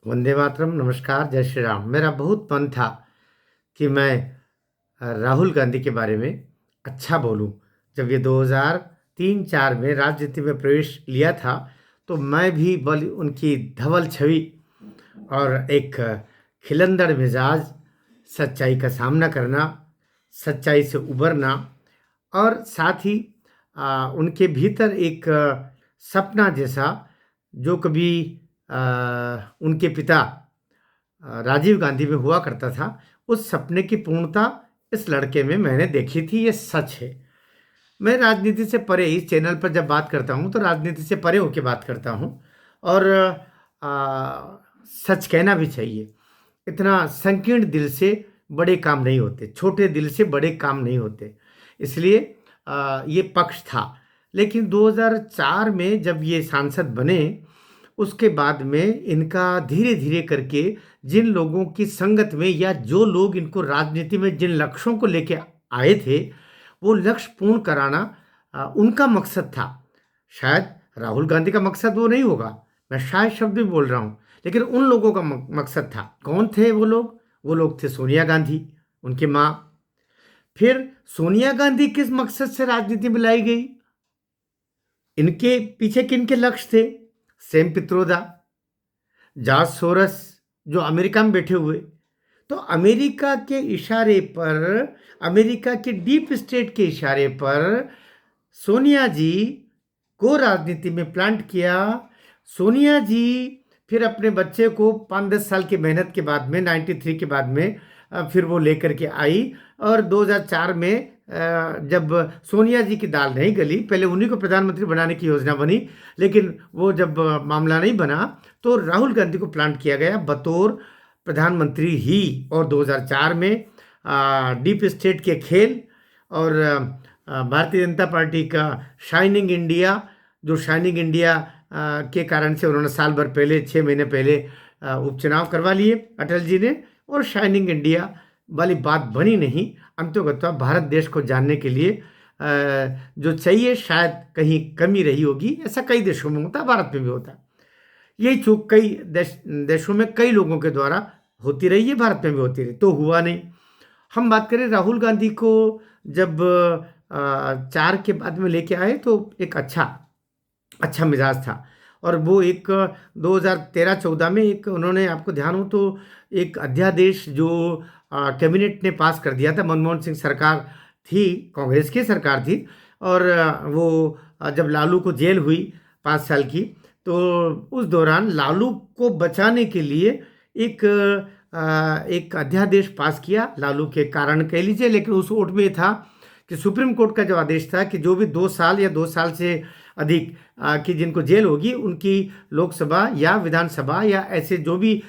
वंदे मातरम। नमस्कार, जय श्री राम। मेरा बहुत मन था कि मैं राहुल गांधी के बारे में अच्छा बोलूं। जब ये 2003-4 में राजनीति में प्रवेश लिया था तो मैं भी बल उनकी धवल छवि और एक खिलंदड़ मिजाज, सच्चाई का सामना करना, सच्चाई से उबरना और साथ ही उनके भीतर एक सपना जैसा जो कभी उनके पिता राजीव गांधी में हुआ करता था, उस सपने की पूर्णता इस लड़के में मैंने देखी थी। ये सच है। मैं राजनीति से परे इस चैनल पर जब बात करता हूँ तो राजनीति से परे होकर बात करता हूँ और सच कहना भी चाहिए। इतना संकीर्ण दिल से बड़े काम नहीं होते, छोटे दिल से बड़े काम नहीं होते। इसलिए ये पक्ष था। लेकिन 2004 में जब ये सांसद बने उसके बाद में इनका धीरे धीरे करके जिन लोगों की संगत में या जो लोग इनको राजनीति में जिन लक्ष्यों को लेके आए थे वो लक्ष्य पूर्ण कराना उनका मकसद था। शायद राहुल गांधी का मकसद वो नहीं होगा, मैं शायद शब्द भी बोल रहा हूँ, लेकिन उन लोगों का मकसद था। कौन थे वो लोग? वो लोग थे सोनिया गांधी, उनकी माँ। फिर सोनिया गांधी किस मकसद से राजनीति में लाई गई? इनके पीछे किनके लक्ष्य थे? सेम पित्रोदा, जॉर्ज सोरस जो अमेरिका में बैठे हुए। तो अमेरिका के इशारे पर, अमेरिका के डीप स्टेट के इशारे पर सोनिया जी को राजनीति में प्लांट किया। सोनिया जी फिर अपने बच्चे को 5-10 साल की मेहनत के बाद में 93 के बाद में फिर वो लेकर के आई और 2004 में जब सोनिया जी की दाल नहीं गली, पहले उन्हीं को प्रधानमंत्री बनाने की योजना बनी, लेकिन वो जब मामला नहीं बना तो राहुल गांधी को प्लांट किया गया बतौर प्रधानमंत्री ही। और 2004 में डीप स्टेट के खेल और भारतीय जनता पार्टी का शाइनिंग इंडिया, जो शाइनिंग इंडिया के कारण से उन्होंने साल भर पहले, 6 महीने पहले उपचुनाव करवा लिए अटल जी ने, और शाइनिंग इंडिया वाली बात बनी नहीं। अंततः भारत देश को जानने के लिए जो चाहिए शायद कहीं कमी रही होगी। ऐसा कई देशों में होता है, भारत में भी होता है। यही चूक कई देशों में कई लोगों के द्वारा होती रही है, भारत में भी होती रही, तो हुआ नहीं। हम बात करें राहुल गांधी को, जब 4 के बाद में लेके आए तो एक अच्छा मिजाज था। और वो एक 2013-14 में एक उन्होंने, आपको ध्यान हो तो, एक अध्यादेश जो कैबिनेट ने पास कर दिया था। मनमोहन सिंह सरकार थी, कांग्रेस की सरकार थी, और वो जब लालू को जेल हुई 5 साल की, तो उस दौरान लालू को बचाने के लिए एक अध्यादेश पास किया, लालू के कारण कह लीजिए। लेकिन उस वोट में था कि सुप्रीम कोर्ट का जो आदेश था कि जो भी 2 साल या 2 साल से अधिक की जिनको जेल होगी, उनकी लोकसभा या विधानसभा या ऐसे जो भी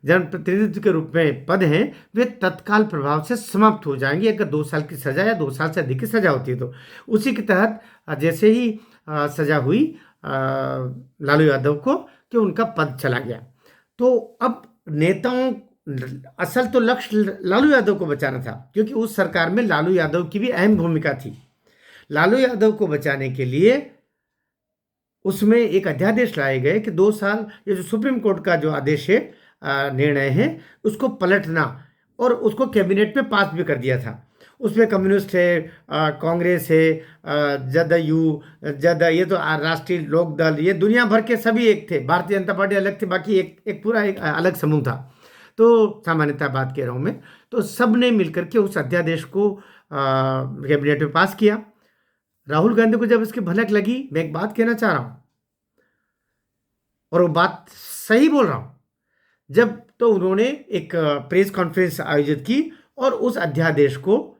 जनप्रतिनिधित्व के रूप में पद हैं, वे तत्काल प्रभाव से समाप्त हो जाएंगे अगर 2 साल की सजा या 2 साल से अधिक की सजा होती है। तो उसी के तहत जैसे ही सजा हुई लालू यादव को, कि उनका पद चला गया। तो अब नेताओं, असल तो लक्ष्य लालू यादव को बचाना था, क्योंकि उस सरकार में लालू यादव की भी अहम भूमिका थी। लालू यादव को बचाने के लिए उसमें एक अध्यादेश लाए गए कि 2 साल, ये जो सुप्रीम कोर्ट का जो आदेश है, निर्णय है, उसको पलटना, और उसको कैबिनेट में पास भी कर दिया था। उसमें कम्युनिस्ट है, कांग्रेस है, जदयू, ये तो राष्ट्रीय लोक दल, ये दुनिया भर के सभी एक थे। भारतीय जनता पार्टी अलग थी, बाकी एक पूरा एक अलग समूह था। तो सामान्यतः बात कह रहा हूँ मैं। तो सब ने मिलकर के उस अध्यादेश को कैबिनेट में पास किया। राहुल गांधी को जब इसकी भनक लगी, मैं एक बात कहना चाह रहा हूं और वो बात सही बोल रहा हूं, जब तो उन्होंने एक प्रेस कॉन्फ्रेंस आयोजित की और उस अध्यादेश को,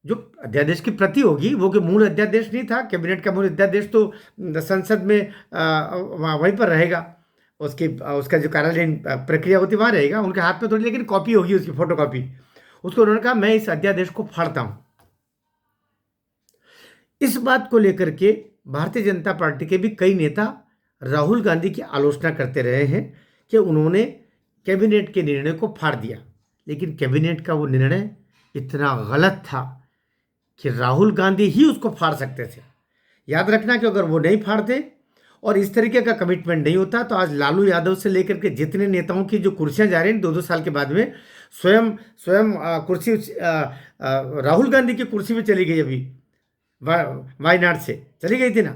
जो अध्यादेश की प्रति होगी, वो कि मूल अध्यादेश नहीं था, कैबिनेट का मूल अध्यादेश तो संसद में वहीं पर रहेगा, उसका जो कार्यालयीन प्रक्रिया होती वहां रहेगा, उनके हाथ में थोड़ी, लेकिन कॉपी होगी उसकी, फोटो कॉपी। उसको उन्होंने कहा मैं इस अध्यादेश को फाड़ता हूं। इस बात को लेकर के भारतीय जनता पार्टी के भी कई नेता राहुल गांधी की आलोचना करते रहे हैं कि उन्होंने कैबिनेट के निर्णय को फाड़ दिया। लेकिन कैबिनेट का वो निर्णय इतना गलत था कि राहुल गांधी ही उसको फाड़ सकते थे। याद रखना कि अगर वो नहीं फाड़ते और इस तरीके का कमिटमेंट नहीं होता तो आज लालू यादव से लेकर के जितने नेताओं की जो कुर्सियां जा रही हैं 2-2 साल के बाद में, स्वयं स्वयं कुर्सी राहुल गांधी की कुर्सी भी चली गई अभी, वायनाड से चली गई थी ना,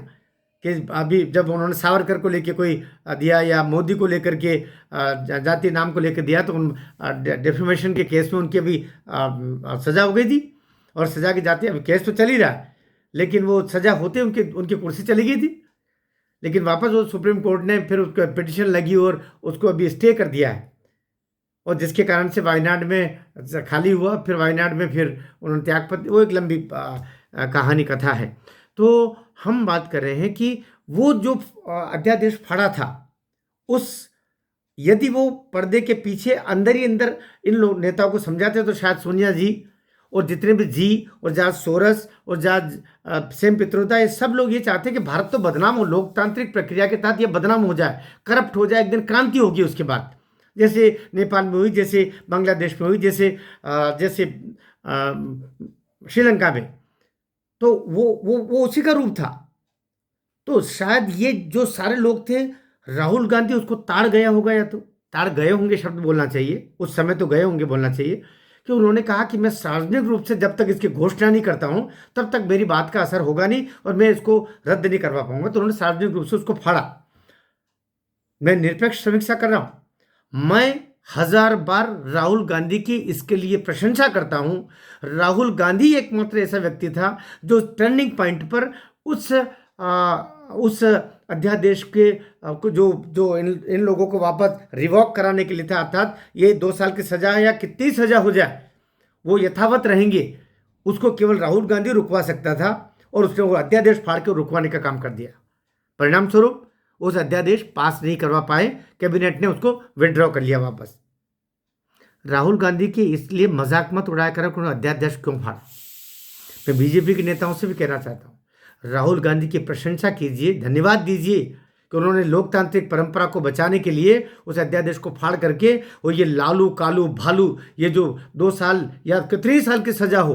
कि अभी जब उन्होंने सावरकर को लेके कोई दिया या मोदी को लेकर के जाति नाम को लेकर दिया, तो उन डेफेमेशन के केस में उनकी अभी सजा हो गई थी, और सजा की जाती अभी केस तो चल ही रहा है, लेकिन वो सजा होते उनके उनकी कुर्सी चली गई थी। लेकिन वापस वो सुप्रीम कोर्ट ने फिर उसको पिटिशन लगी और उसको अभी स्टे कर दिया है, और जिसके कारण से वायनाड में खाली हुआ, फिर वायनाड में फिर उन्होंने त्यागपत्र, वो एक लंबी कहानी कथा है। तो हम बात कर रहे हैं कि वो जो अध्यादेश फाड़ा था, उस यदि वो पर्दे के पीछे अंदर ही अंदर इन लोग नेताओं को समझाते तो शायद सोनिया जी और जितने भी जी और जॉर्ज सोरस और जॉर्ज सेम पित्रोदा, ये सब लोग ये चाहते हैं कि भारत तो बदनाम हो, लोकतांत्रिक प्रक्रिया के तहत ये बदनाम हो जाए, करप्ट हो जाए, एक दिन क्रांति होगी उसके बाद, जैसे नेपाल में हुई, जैसे बांग्लादेश में हुई, जैसे श्रीलंका में, तो वो उसी का रूप था। तो शायद ये जो सारे लोग थे, राहुल गांधी उसको ताड़ गया होगा, या तो ताड़ गए होंगे शब्द बोलना चाहिए, उस समय तो गए होंगे बोलना चाहिए, कि उन्होंने कहा कि मैं सार्वजनिक रूप से जब तक इसकी घोषणा नहीं करता हूं तब तक मेरी बात का असर होगा नहीं और मैं इसको रद्द नहीं करवा पाऊंगा, तो उन्होंने सार्वजनिक रूप से उसको फाड़ा। मैं निरपेक्ष समीक्षा कर रहा हूं, मैं 1000 बार राहुल गांधी की इसके लिए प्रशंसा करता हूं। राहुल गांधी एकमात्र ऐसा व्यक्ति था जो टर्निंग पॉइंट पर उस अध्यादेश के जो इन लोगों को वापस रिवॉक कराने के लिए था, अर्थात ये 2 साल की सजा है या कितनी सजा हो जाए वो यथावत रहेंगे, उसको केवल राहुल गांधी रुकवा सकता था, और उसने वो अध्यादेश फाड़ के रुकवाने का काम कर दिया। परिणाम स्वरूप उस अध्यादेश पास नहीं करवा पाए, कैबिनेट ने उसको विड्रॉ कर लिया वापस। राहुल गांधी के इसलिए मजाक मत उड़ाया करो कि उन्होंने अध्यादेश क्यों फाड़ा। मैं बीजेपी के नेताओं से भी कहना चाहता हूँ, राहुल गांधी की प्रशंसा कीजिए, धन्यवाद दीजिए कि उन्होंने लोकतांत्रिक परंपरा को बचाने के लिए उस अध्यादेश को फाड़ करके, और ये लालू कालू भालू, ये जो 2 साल या कितने साल की सजा हो,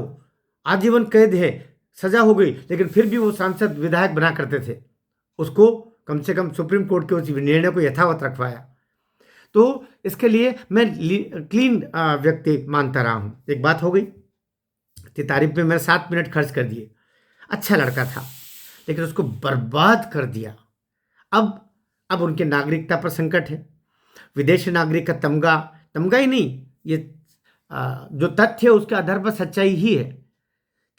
आजीवन कैद है, सजा हो गई, लेकिन फिर भी वो सांसद विधायक बना करते थे, उसको कम से कम सुप्रीम कोर्ट के उस निर्णय को यथावत रखवाया। तो इसके लिए मैं क्लीन व्यक्ति मानता रहा हूँ। एक बात हो गई, तारीफ में मैंने 7 मिनट खर्च कर दिए, अच्छा लड़का था, लेकिन उसको बर्बाद कर दिया। अब उनके नागरिकता पर संकट है, विदेशी नागरिक का तमगा ही नहीं, ये जो तथ्य है उसके आधार पर सच्चाई ही है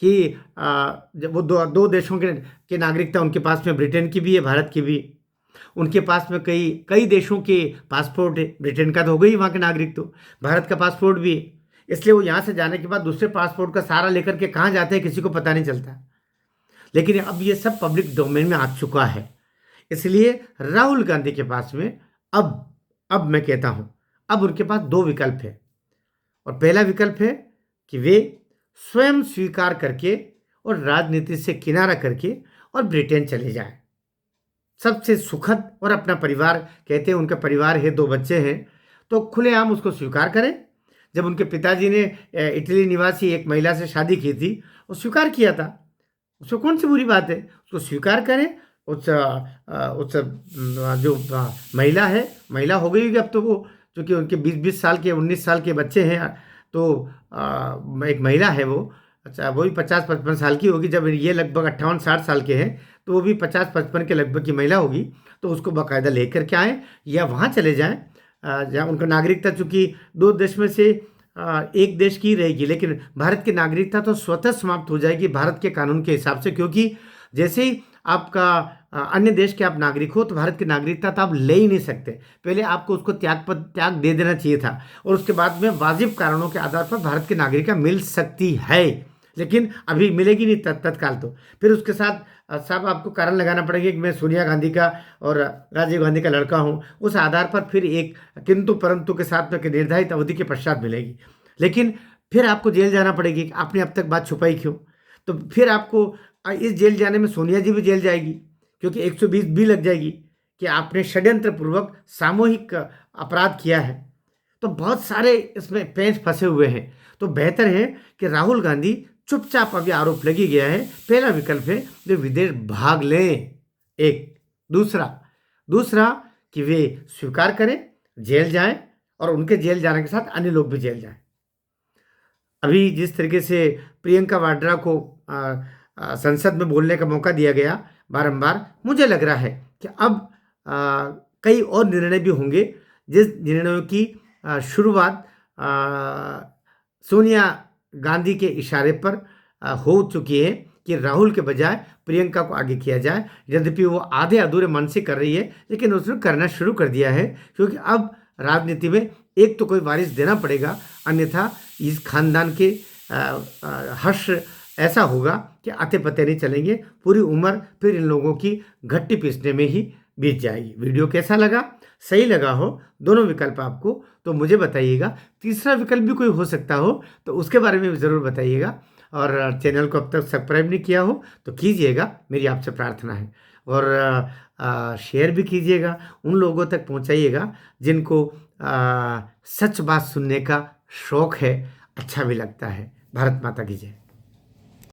कि जब वो दो देशों के नागरिकता उनके पास में, ब्रिटेन की भी है, भारत की भी, उनके पास में कई देशों के पासपोर्ट है, ब्रिटेन का तो हो गई वहाँ के नागरिक, तो भारत का पासपोर्ट भी है, इसलिए वो यहाँ से जाने के बाद दूसरे पासपोर्ट का सहारा लेकर के कहाँ जाते हैं किसी को पता नहीं चलता। लेकिन अब ये सब पब्लिक डोमेन में आ चुका है, इसलिए राहुल गांधी के पास में अब मैं कहता हूँ, अब उनके पास 2 विकल्प है। और पहला विकल्प है कि वे स्वयं स्वीकार करके और राजनीति से किनारा करके और ब्रिटेन चले जाएं, सबसे सुखद, और अपना परिवार, कहते हैं उनका परिवार है, 2 बच्चे हैं, तो खुलेआम उसको स्वीकार करें। जब उनके पिताजी ने इटली निवासी एक महिला से शादी की थी, वो स्वीकार किया था, उसको कौन सी बुरी बात है, उसको स्वीकार करें। उस जो महिला है, महिला हो गई होगी अब तो वो, चूँकि उनके 20-20 साल के 19 साल के बच्चे हैं, तो एक महिला है वो, अच्छा वही 50-55 साल की होगी, जब ये लगभग 58-60 साल के हैं, तो वो भी 50-55 के लगभग की महिला होगी, तो उसको बाकायदा लेकर के आएँ या वहाँ चले जाएँ जहाँ उनका नागरिकता, चूँकि 2 देश में से एक देश की रहेगी, लेकिन भारत की नागरिकता तो स्वतः समाप्त हो जाएगी भारत के कानून के हिसाब से, क्योंकि जैसे ही आपका अन्य देश के आप नागरिक हो तो भारत की नागरिकता तो आप ले ही नहीं सकते, पहले आपको उसको त्याग दे देना चाहिए था, और उसके बाद में वाजिब कारणों के आधार पर भारत की नागरिकता मिल सकती है, लेकिन अभी मिलेगी नहीं तत्काल। तो फिर उसके साथ साहब आपको कारण लगाना पड़ेगा कि मैं सोनिया गांधी का और राजीव गांधी का लड़का हूँ, उस आधार पर फिर एक किंतु परंतु के साथ में निर्धारित अवधि के पश्चात मिलेगी, लेकिन फिर आपको जेल जाना पड़ेगी। आपने अब तक बात छुपाई क्यों? तो फिर आपको इस जेल जाने में सोनिया जी भी जेल जाएगी, क्योंकि 120 भी लग जाएगी कि आपने षड्यंत्र पूर्वक सामूहिक अपराध किया है। तो बहुत सारे इसमें पेंच फंसे हुए हैं, तो बेहतर है कि राहुल गांधी चुपचाप, अभी आरोप लगी गया है, पहला विकल्प है जो विदेश भाग लें, 1 दूसरा दूसरा कि वे स्वीकार करें, जेल जाएँ और उनके जेल जाने के साथ अन्य लोग भी जेल जाएँ। अभी जिस तरीके से प्रियंका वाड्रा को संसद में बोलने का मौका दिया गया बारंबार, मुझे लग रहा है कि अब कई और निर्णय भी होंगे जिस निर्णयों की शुरुआत सोनिया गांधी के इशारे पर हो चुकी है कि राहुल के बजाय प्रियंका को आगे किया जाए। यद्यपि वो आधे अधूरे मन से कर रही है, लेकिन उसने करना शुरू कर दिया है, क्योंकि अब राजनीति में एक तो कोई वारिस देना पड़ेगा, अन्यथा इस खानदान के हर्ष ऐसा होगा कि आते पते नहीं चलेंगे, पूरी उम्र फिर इन लोगों की घट्टी पीसने में ही बीत जाएगी। वीडियो कैसा लगा? सही लगा हो दोनों विकल्प आपको तो मुझे बताइएगा। तीसरा विकल्प भी कोई हो सकता हो तो उसके बारे में भी ज़रूर बताइएगा। और चैनल को अब तक सब्सक्राइब नहीं किया हो तो कीजिएगा, मेरी आपसे प्रार्थना है। और शेयर भी कीजिएगा, उन लोगों तक पहुंचाइएगा जिनको सच बात सुनने का शौक है, अच्छा भी लगता है। भारत माता की जय।